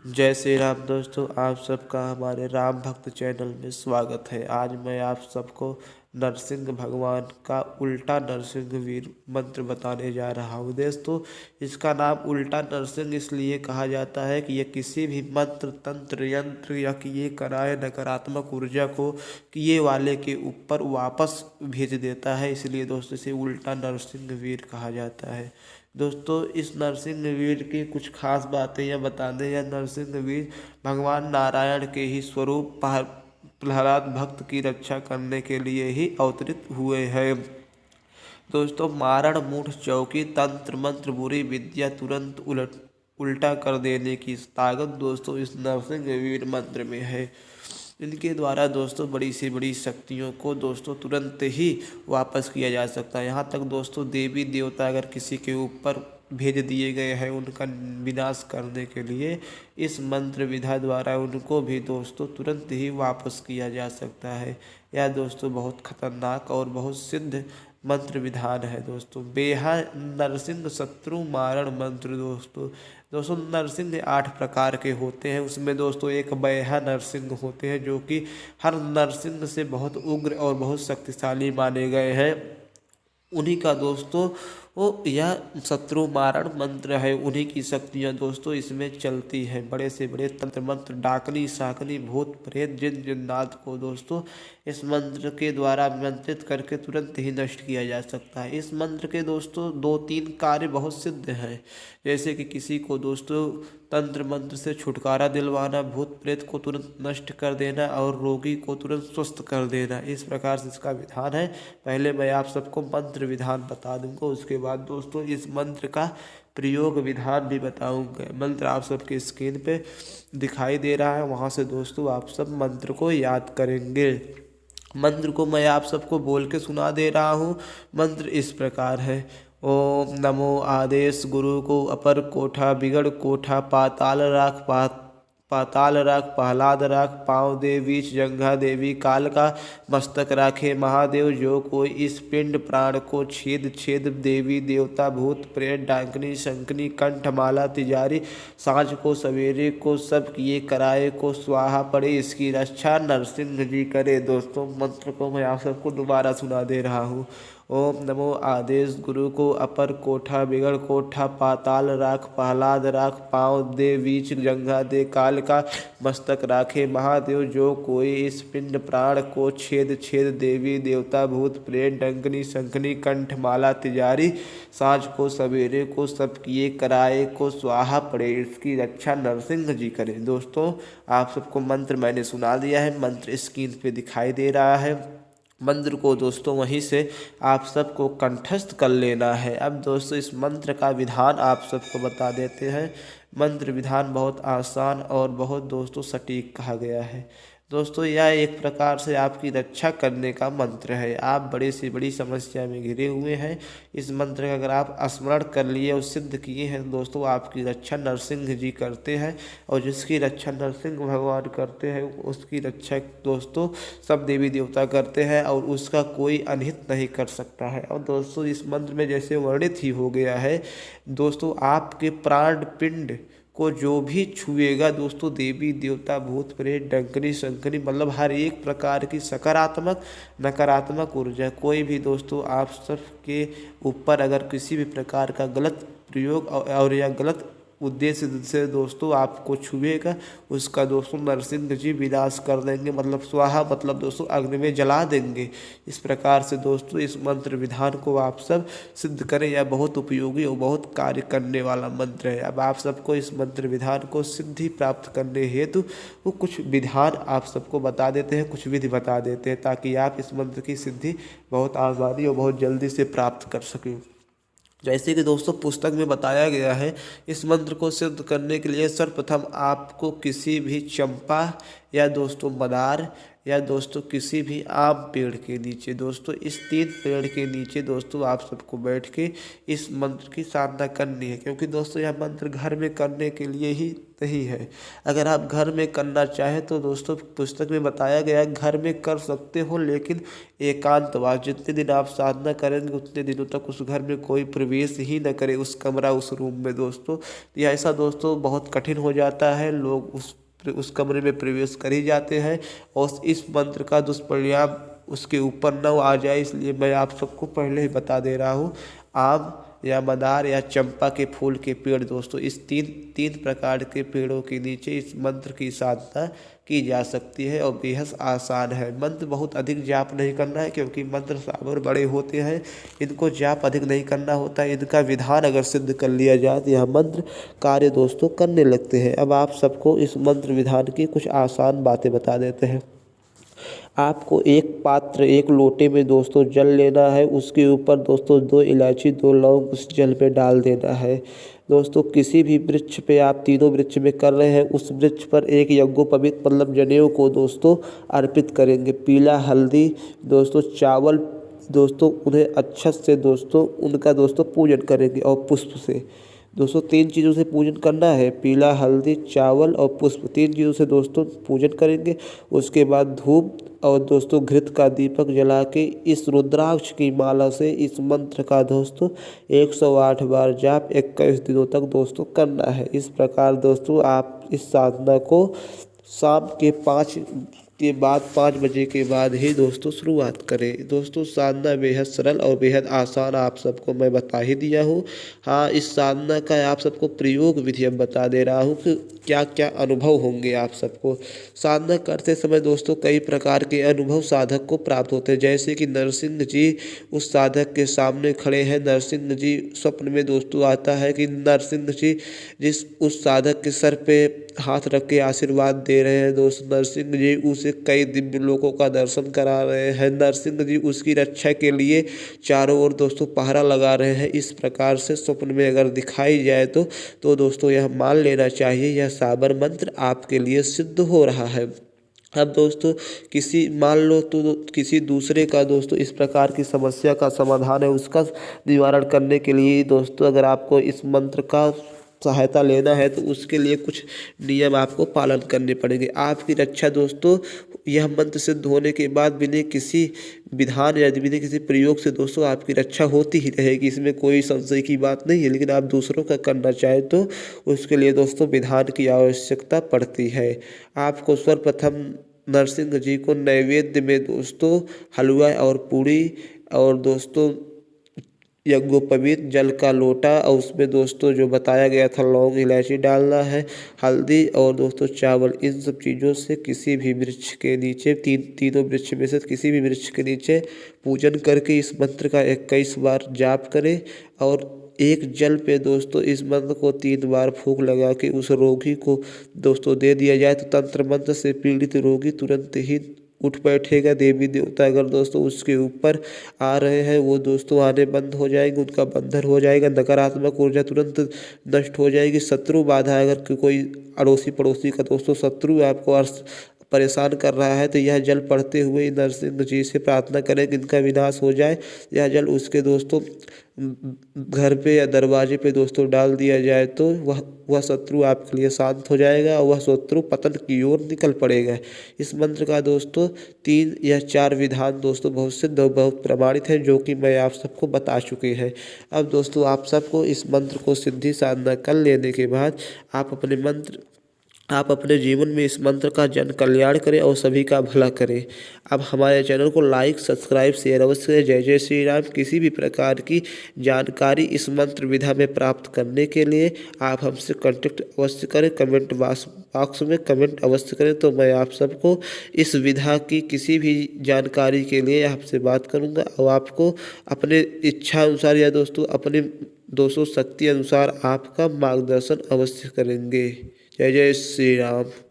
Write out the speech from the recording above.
जय श्री राम दोस्तों, आप सबका हमारे राम भक्त चैनल में स्वागत है। आज मैं आप सबको नरसिंह भगवान का उल्टा नरसिंह वीर मंत्र बताने जा रहा हूँ। दोस्तों, इसका नाम उल्टा नरसिंह इसलिए कहा जाता है कि यह किसी भी मंत्र, तंत्र, यंत्र या किए कराए नकारात्मक ऊर्जा को किए वाले के ऊपर वापस भेज देता है। इसलिए दोस्तों इसे उल्टा नरसिंह वीर कहा जाता है। दोस्तों, इस नरसिंह वीर की कुछ खास बातें यह बता दें। यह नरसिंह वीर भगवान नारायण के ही स्वरूप प्रहलाद भक्त की रक्षा करने के लिए ही अवतरित हुए हैं। दोस्तों, मारण, मूठ, चौकी, तंत्र मंत्र, बुरी विद्या तुरंत उल्टा कर देने की ताकत दोस्तों इस नरसिंह वीर मंत्र में है। इनके द्वारा दोस्तों बड़ी से बड़ी शक्तियों को दोस्तों तुरंत ही वापस किया जा सकता है। यहाँ तक दोस्तों देवी देवता अगर किसी के ऊपर भेज दिए गए हैं उनका विनाश करने के लिए, इस मंत्र विधा द्वारा उनको भी दोस्तों तुरंत ही वापस किया जा सकता है। यह दोस्तों बहुत खतरनाक और बहुत सिद्ध मंत्र विधान है। दोस्तों, बेहा नरसिंह शत्रु मारण मंत्र। दोस्तों नरसिंह 8 प्रकार के होते हैं। उसमें दोस्तों एक बेहा नरसिंह होते हैं जो कि हर नरसिंह से बहुत उग्र और बहुत शक्तिशाली माने गए हैं। उन्हीं का दोस्तों यह शत्रु मारण मंत्र है। उन्हीं की शक्तियाँ दोस्तों इसमें चलती हैं। बड़े से बड़े तंत्र मंत्र, डाकनी शाकनी, भूत प्रेत, जिन जिन्नात को दोस्तों इस मंत्र के द्वारा मंत्रित करके तुरंत ही नष्ट किया जा सकता है। इस मंत्र के दोस्तों 2-3 कार्य बहुत सिद्ध हैं। जैसे कि किसी को दोस्तों तंत्र मंत्र से छुटकारा दिलवाना, भूत प्रेत को तुरंत नष्ट कर देना और रोगी को तुरंत स्वस्थ कर देना। इस प्रकार से इसका विधान है। पहले मैं आप सबको मंत्र विधान बता दूंगा, उसके बाद दोस्तों इस मंत्र का प्रयोग विधान भी बताऊंगा। मंत्र आप सबके स्क्रीन पे दिखाई दे रहा है, वहाँ से दोस्तों आप सब मंत्र को याद करेंगे। मंत्र को मैं आप सबको बोल के सुना दे रहा हूँ। मंत्र इस प्रकार है। ओम नमो आदेश गुरु को अपर कोठा बिगड़ कोठा पाताल राख प्रहलाद राख पाँव दे बीच जंघा देवी काल का मस्तक राखे महादेव जो कोई इस पिंड प्राण को छेद छेद देवी देवता भूत प्रेत डाकनी शंकनी कंठ माला तिजारी सांझ को सवेरे को सब किए कराए को स्वाहा पड़े इसकी रक्षा नरसिंह जी करे। दोस्तों मंत्र को मैं आप सबको दोबारा सुना दे रहा हूँ। ओम नमो आदेश गुरु को अपर कोठा बिगड़ कोठा पाताल राख प्रहलाद राख पाँव दे बीच जंघा दे काल का मस्तक राखे महादेव जो कोई इस पिंड प्राण को छेद छेद देवी देवता भूत प्रेत डंकनी शंखनी कंठ माला तिजारी सांझ को सवेरे को सब किए कराए को स्वाहा पड़े इसकी रक्षा नरसिंह जी करें। दोस्तों, आप सबको मंत्र मैंने सुना दिया है। मंत्र स्क्रीन पे दिखाई दे रहा है। मंत्र को दोस्तों वहीं से आप सबको कंठस्थ कर लेना है। अब दोस्तों इस मंत्र का विधान आप सबको बता देते हैं। मंत्र विधान बहुत आसान और बहुत दोस्तों सटीक कहा गया है। दोस्तों यह एक प्रकार से आपकी रक्षा करने का मंत्र है। आप बड़ी से बड़ी समस्या में घिरे हुए हैं। इस मंत्र का अगर आप स्मरण कर लिए और सिद्ध किए हैं दोस्तों, आपकी रक्षा नरसिंह जी करते हैं। और जिसकी रक्षा नरसिंह भगवान करते हैं उसकी रक्षा दोस्तों सब देवी देवता करते हैं और उसका कोई अनहित नहीं कर सकता है। और दोस्तों इस मंत्र में जैसे वर्णित ही हो गया है दोस्तों, आपके प्राण पिंड को जो भी छुएगा दोस्तों देवी देवता भूत प्रेत डंकनी शंकनी मतलब हर एक प्रकार की सकारात्मक नकारात्मक ऊर्जा कोई भी दोस्तों आप सब के ऊपर अगर किसी भी प्रकार का गलत प्रयोग और या गलत उद्देश्य से दोस्तों आपको छुएगा उसका दोस्तों नरसिंह जी विनाश कर देंगे। मतलब स्वाहा मतलब दोस्तों अग्नि में जला देंगे। इस प्रकार से दोस्तों इस मंत्र विधान को आप सब सिद्ध करें। यह बहुत उपयोगी और बहुत कार्य करने वाला मंत्र है। अब आप सबको इस मंत्र विधान को सिद्धि प्राप्त करने हेतु वो कुछ विधान आप सबको बता देते हैं, कुछ विधि बता देते हैं ताकि आप इस मंत्र की सिद्धि बहुत आसानी और बहुत जल्दी से प्राप्त कर सकें। जैसे कि दोस्तों पुस्तक में बताया गया है, इस मंत्र को सिद्ध करने के लिए सर्वप्रथम आपको किसी भी चंपा या दोस्तों मदार या दोस्तों किसी भी आम पेड़ के नीचे दोस्तों इस 3 पेड़ के नीचे दोस्तों आप सबको बैठ के इस मंत्र की साधना करनी है। क्योंकि दोस्तों यह मंत्र घर में करने के लिए ही नहीं है। अगर आप घर में करना चाहें तो दोस्तों पुस्तक में बताया गया है घर में कर सकते हो, लेकिन एकांतवास, जितने दिन आप साधना करेंगे उतने दिनों तक उस घर में कोई प्रवेश ही न करे, उस कमरा उस रूम में दोस्तों। तो ऐसा दोस्तों बहुत कठिन हो जाता है, लोग उस कमरे में प्रवेश कर ही जाते हैं और इस मंत्र का दुष्परिणाम उसके ऊपर न आ जाए, इसलिए मैं आप सबको पहले ही बता दे रहा हूँ। आम या मंदार या चंपा के फूल के पेड़ दोस्तों, इस तीन प्रकार के पेड़ों के नीचे इस मंत्र की साधना की जा सकती है और बेहद आसान है। मंत्र बहुत अधिक जाप नहीं करना है, क्योंकि मंत्र सावर बड़े होते हैं, इनको जाप अधिक नहीं करना होता है। इनका विधान अगर सिद्ध कर लिया जाए तो यह मंत्र कार्य दोस्तों करने लगते हैं। अब आप सबको इस मंत्र विधान की कुछ आसान बातें बता देते हैं। आपको एक पात्र, एक लोटे में दोस्तों जल लेना है, उसके ऊपर दोस्तों 2 इलायची 2 लौंग उस जल पे डाल देना है। दोस्तों किसी भी वृक्ष पे आप तीनों वृक्ष में कर रहे हैं, उस वृक्ष पर एक यज्ञोपवीत मतलब जनेऊ को दोस्तों अर्पित करेंगे। पीला हल्दी दोस्तों, चावल दोस्तों, उन्हें अच्छे से दोस्तों उनका दोस्तों पूजन करेंगे और पुष्प से दोस्तों 3 चीज़ों से पूजन करना है, पीला हल्दी चावल और पुष्प, 3 चीज़ों से दोस्तों पूजन करेंगे। उसके बाद धूप और दोस्तों घृत का दीपक जला के इस रुद्राक्ष की माला से इस मंत्र का दोस्तों 108 बार जाप 21 दिनों तक दोस्तों करना है। इस प्रकार दोस्तों आप इस साधना को शाम के 5 बजे के बाद ही दोस्तों शुरुआत करें। दोस्तों साधना बेहद सरल और बेहद आसान आप सबको मैं बता ही दिया हूँ। हाँ, इस साधना का आप सबको प्रयोग विधि अब बता दे रहा हूँ कि क्या क्या अनुभव होंगे आप सबको। साधना करते समय दोस्तों कई प्रकार के अनुभव साधक को प्राप्त होते हैं, जैसे कि नरसिंह जी उस साधक के सामने खड़े हैं। नरसिंह जी स्वप्न में दोस्तों आता है कि नरसिंह जी जिस उस साधक के सर पे हाथ रख के आशीर्वाद दे रहे हैं दोस्त। नरसिंह जी उसे कई दिव्य लोकों का दर्शन करा रहे हैं। नरसिंह जी उसकी रक्षा के लिए चारों ओर दोस्तों पहरा लगा रहे हैं। इस प्रकार से स्वप्न में अगर दिखाई जाए तो दोस्तों यह मान लेना चाहिए यह साबर मंत्र आपके लिए सिद्ध हो रहा है। अब दोस्तों मान लो तो किसी दूसरे का दोस्तों इस प्रकार की समस्या का समाधान है, उसका निवारण करने के लिए दोस्तों अगर आपको इस मंत्र का सहायता लेना है तो उसके लिए कुछ नियम आपको पालन करने पड़ेंगे। आपकी रक्षा दोस्तों यह मंत्र सिद्ध होने के बाद बिना किसी विधान या बिना किसी प्रयोग से दोस्तों आपकी रक्षा होती ही रहेगी, इसमें कोई संशय की बात नहीं है। लेकिन आप दूसरों का करना चाहें तो उसके लिए दोस्तों विधान की आवश्यकता पड़ती है। आपको सर्वप्रथम नरसिंह जी को नैवेद्य में दोस्तों हलवा और पूड़ी और दोस्तों यज्ञोपवीत जल का लोटा और उसमें दोस्तों जो बताया गया था लौंग इलायची डालना है, हल्दी और दोस्तों चावल, इन सब चीज़ों से किसी भी वृक्ष के नीचे तीनों वृक्ष में से किसी भी वृक्ष के नीचे पूजन करके इस मंत्र का 21 बार जाप करें और एक जल पे दोस्तों इस मंत्र को 3 बार फूंक लगा के उस रोगी को दोस्तों दे दिया जाए तो तंत्र मंत्र से पीड़ित रोगी तुरंत ही उठ बैठेगा। देवी देवता अगर दोस्तों उसके ऊपर आ रहे हैं वो दोस्तों आने बंद हो जाएंगे, उनका बंधन हो जाएगा, नकारात्मक ऊर्जा तुरंत नष्ट हो जाएगी। शत्रु बाधा अगर कोई अड़ोसी पड़ोसी का दोस्तों शत्रु आपको परेशान कर रहा है तो यह जल पढ़ते हुए नरसिंह जी से प्रार्थना करें कि इनका विनाश हो जाए। यह जल उसके दोस्तों घर पे या दरवाजे पे दोस्तों डाल दिया जाए तो वह शत्रु आपके लिए शांत हो जाएगा और वह शत्रु पतन की ओर निकल पड़ेगा। इस मंत्र का दोस्तों 3 या 4 विधान दोस्तों बहुत सिद्ध और बहुत प्रमाणित है, जो कि मैं आप सबको बता चुके हैं। अब दोस्तों आप सबको इस मंत्र को सिद्धि साधना कर लेने के बाद आप अपने जीवन में इस मंत्र का जन कल्याण करें और सभी का भला करें। अब हमारे चैनल को लाइक सब्सक्राइब शेयर अवश्य करें। जय जय श्री राम। किसी भी प्रकार की जानकारी इस मंत्र विधा में प्राप्त करने के लिए आप हमसे कांटेक्ट अवश्य करें, कमेंट बॉक्स में कमेंट अवश्य करें तो मैं आप सबको इस विधा की किसी भी जानकारी के लिए आपसे बात करूँगा और आपको अपने इच्छा अनुसार या दोस्तों अपने शक्ति अनुसार आपका मार्गदर्शन अवश्य करेंगे। जय जय श्री राम।